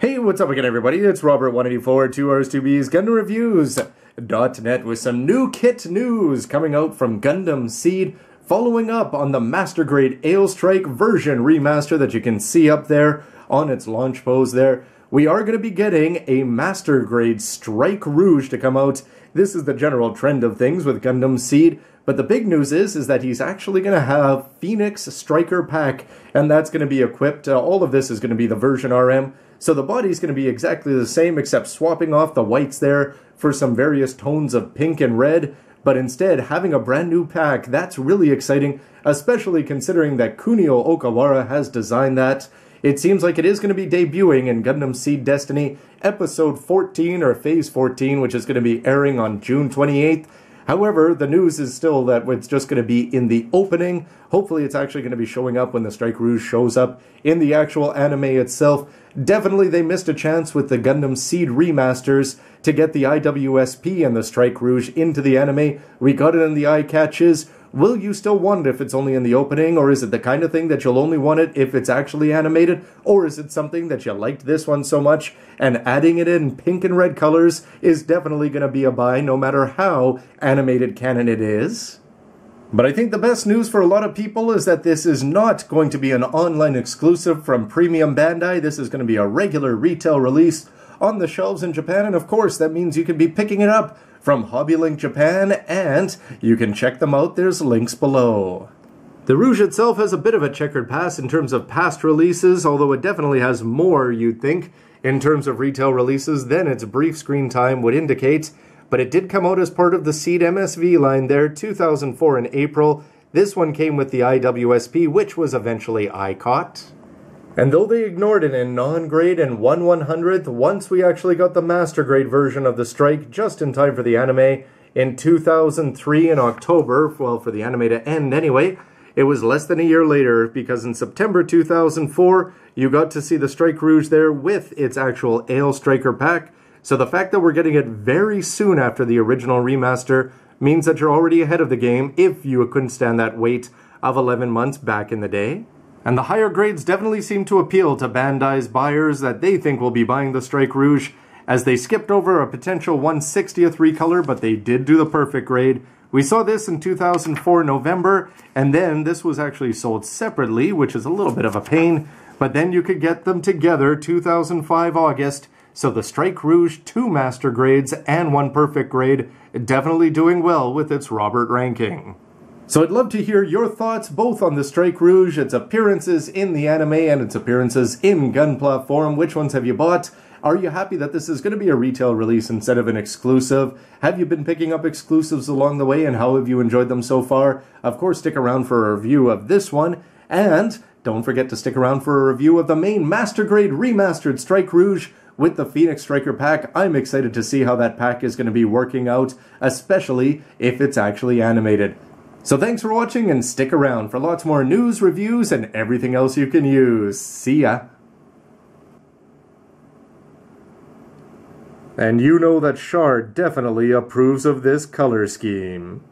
Hey, what's up again, everybody? It's Robert184, 2Rs2Bs Gundam Reviews.net with some new kit news coming out from Gundam Seed, following up on the Master Grade Ale Strike version remaster that you can see up there on its launch pose there. We are going to be getting a Master Grade Strike Rouge to come out. This is the general trend of things with Gundam Seed, but the big news is that he's actually going to have Phoenix Striker Pack, and that's going to be equipped. All of this is going to be the version RM. So the body's going to be exactly the same, except swapping off the whites there for some various tones of pink and red, but instead having a brand new pack. That's really exciting, especially considering that Kunio Okawara has designed that. It seems like it is going to be debuting in Gundam Seed Destiny Episode 14, or Phase 14, which is going to be airing on June 28th. However, the news is still that it's just going to be in the opening. Hopefully it's actually going to be showing up when the Strike Rouge shows up in the actual anime itself. Definitely they missed a chance with the Gundam Seed remasters to get the IWSP and the Strike Rouge into the anime. We got it in the eye catches. Will you still want it if it's only in the opening, or is it the kind of thing that you'll only want it if it's actually animated, or is it something that you liked this one so much and adding it in pink and red colors is definitely going to be a buy no matter how animated canon it is? But I think the best news for a lot of people is that this is not going to be an online exclusive from Premium Bandai. This is going to be a regular retail release on the shelves in Japan, and of course that means you can be picking it up from HobbyLink Japan, and you can check them out. There's links below. The Rouge itself has a bit of a checkered past in terms of past releases, although it definitely has more, you'd think, in terms of retail releases than its brief screen time would indicate. But it did come out as part of the Seed MSV line there, 2004 in April. This one came with the IWSP, which was eventually ICOT. And though they ignored it in non-grade and 1/100th, once we actually got the Master Grade version of the Strike just in time for the anime in 2003 in October, well, for the anime to end anyway, it was less than a year later, because in September 2004, you got to see the Strike Rouge there with its actual Ale Striker pack. So the fact that we're getting it very soon after the original remaster means that you're already ahead of the game if you couldn't stand that wait of 11 months back in the day. And the higher grades definitely seem to appeal to Bandai's buyers that they think will be buying the Strike Rouge, as they skipped over a potential 1/60th recolor, but they did do the perfect grade. We saw this in 2004 November, and then this was actually sold separately, which is a little bit of a pain, but then you could get them together 2005 August, so the Strike Rouge, 2 Master Grades and 1 Perfect Grade, definitely doing well with its Robert ranking. So I'd love to hear your thoughts both on the Strike Rouge, its appearances in the anime, and its appearances in Gunpla form. Which ones have you bought? Are you happy that this is going to be a retail release instead of an exclusive? Have you been picking up exclusives along the way, and how have you enjoyed them so far? Of course, stick around for a review of this one, and don't forget to stick around for a review of the main Master Grade Remastered Strike Rouge with the Phoenix Striker pack. I'm excited to see how that pack is going to be working out, especially if it's actually animated. So thanks for watching, and stick around for lots more news, reviews, and everything else you can use. See ya! And you know that Shard definitely approves of this color scheme.